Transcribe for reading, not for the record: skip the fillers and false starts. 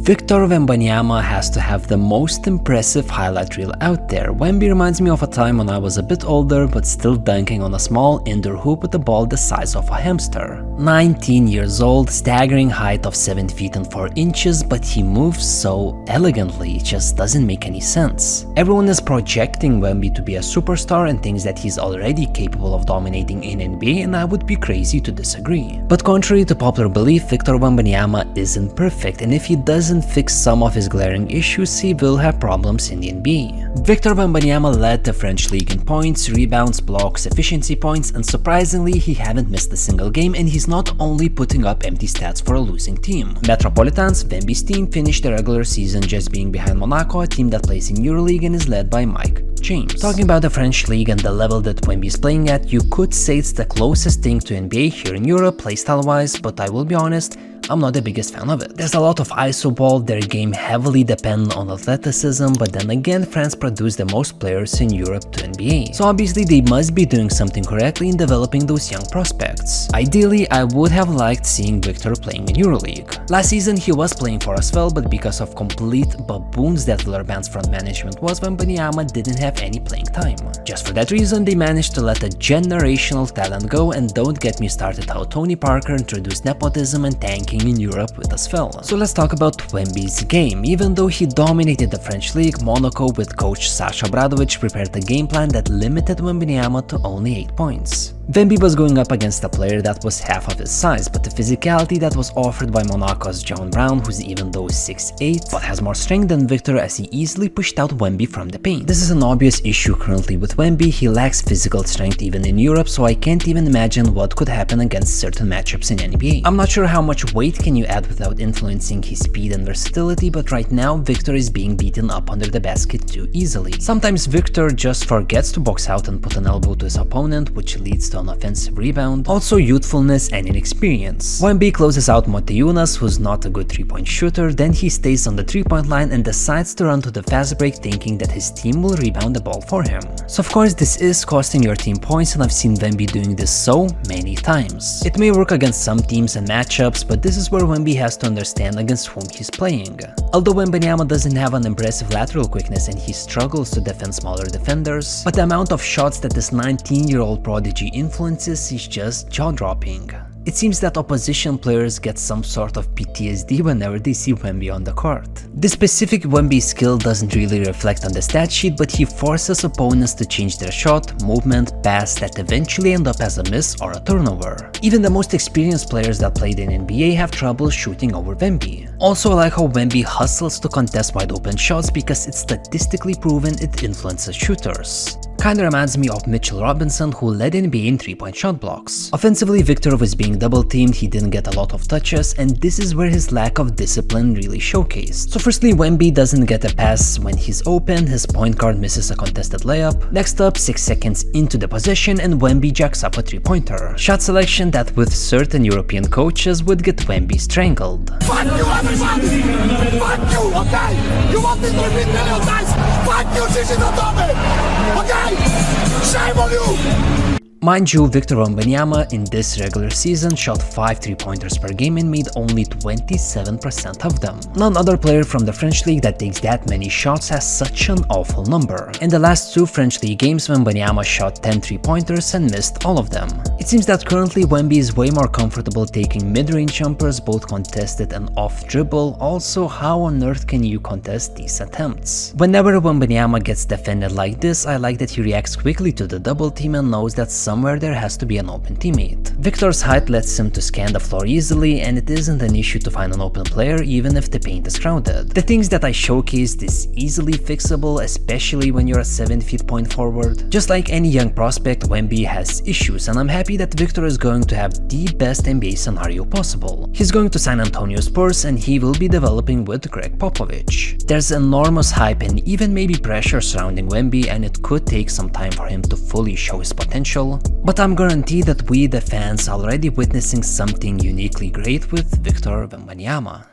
Victor Wembanyama has to have the most impressive highlight reel out there. Wemby reminds me of a time when I was a bit older but still dunking on a small indoor hoop with a ball the size of a hamster. 19 years old, staggering height of 7 feet and 4 inches, but he moves so elegantly, it just doesn't make any sense. Everyone is projecting Wemby to be a superstar and thinks that he's already capable of dominating in NBA, and I would be crazy to disagree. But contrary to popular belief, Victor Wembanyama isn't perfect, and if he doesn't fix some of his glaring issues, he will have problems in the NBA. Victor Wembanyama led the French league in points, rebounds, blocks, efficiency points, and surprisingly he haven't missed a single game, and he's not only putting up empty stats for a losing team. Metropolitans, Wemby's team, finished the regular season just being behind Monaco, a team that plays in EuroLeague and is led by Mike James. Talking about the French league and the level that Wemby is playing at, you could say it's the closest thing to NBA here in Europe playstyle wise, but I will be honest, I'm not the biggest fan of it. There's a lot of ISO ball, their game heavily depends on athleticism, but then again France produce the most players in Europe to NBA. So obviously they must be doing something correctly in developing those young prospects. Ideally, I would have liked seeing Victor playing in EuroLeague. Last season he was playing for us well, but because of complete baboons that Villeurbanne's front management was, Wembanyama didn't have any playing time. Just for that reason, they managed to let a generational talent go, and don't get me started how Tony Parker introduced nepotism and tanking in Europe with us fell. So let's talk about Wemby's game. Even though he dominated the French league, Monaco with coach Sasha Obradovic prepared a game plan that limited Wembanyama to only 8 points. Wemby was going up against a player that was half of his size, but the physicality that was offered by Monaco's John Brown, who's even though 6'8", but has more strength than Victor, as he easily pushed out Wemby from the paint. This is an obvious issue currently with Wemby. He lacks physical strength even in Europe, so I can't even imagine what could happen against certain matchups in NBA. I'm not sure how much weight can you add without influencing his speed and versatility, but right now Victor is being beaten up under the basket too easily. Sometimes Victor just forgets to box out and put an elbow to his opponent, which leads to an offensive rebound. Also youthfulness and inexperience. Wemby closes out Motiejunas, who's not a good 3-point shooter, then he stays on the 3-point line and decides to run to the fast break thinking that his team will rebound the ball for him. So of course this is costing your team points, and I've seen Wemby doing this so many times. It may work against some teams and matchups, but this is where Wemby has to understand against whom he's playing. Although Wembanyama doesn't have an impressive lateral quickness and he struggles to defend smaller defenders, but the amount of shots that this 19-year-old prodigy influences is just jaw-dropping. It seems that opposition players get some sort of PTSD whenever they see Wemby on the court. This specific Wemby skill doesn't really reflect on the stat sheet, but he forces opponents to change their shot, movement, pass that eventually end up as a miss or a turnover. Even the most experienced players that played in NBA have trouble shooting over Wemby. Also, I like how Wemby hustles to contest wide open shots because it's statistically proven it influences shooters. Kinda reminds me of Mitchell Robinson, who led NBA in 3-point shot blocks. Offensively, Victor was being double-teamed, he didn't get a lot of touches, and this is where his lack of discipline really showcased. So firstly, Wemby doesn't get a pass when he's open, his point guard misses a contested layup. Next up, 6 seconds into the possession and Wemby jacks up a 3-pointer. Shot selection that with certain European coaches would get Wemby strangled. Fuck you everybody! Fuck you, okay? You want me to repeat million times? Fuck you, this is not over! Okay? Shame on you! Mind you, Victor Wembanyama in this regular season shot 5 3-pointers per game and made only 27% of them. None other player from the French league that takes that many shots has such an awful number. In the last 2 French league games, Wembanyama shot 10 3-pointers and missed all of them. It seems that currently Wemby is way more comfortable taking mid-range jumpers, both contested and off dribble. Also, how on earth can you contest these attempts? Whenever Wembanyama gets defended like this, I like that he reacts quickly to the double team and knows that somewhere there has to be an open teammate. Victor's height lets him to scan the floor easily, and it isn't an issue to find an open player even if the paint is crowded. The things that I showcased is easily fixable, especially when you're a 7 feet point forward. Just like any young prospect, Wemby has issues, and I'm happy that Victor is going to have the best NBA scenario possible. He's going to San Antonio Spurs and he will be developing with Greg Popovich. There's enormous hype and even maybe pressure surrounding Wemby, and it could take some time for him to fully show his potential. But I'm guaranteed that we, the fans, are already witnessing something uniquely great with Victor Wembanyama.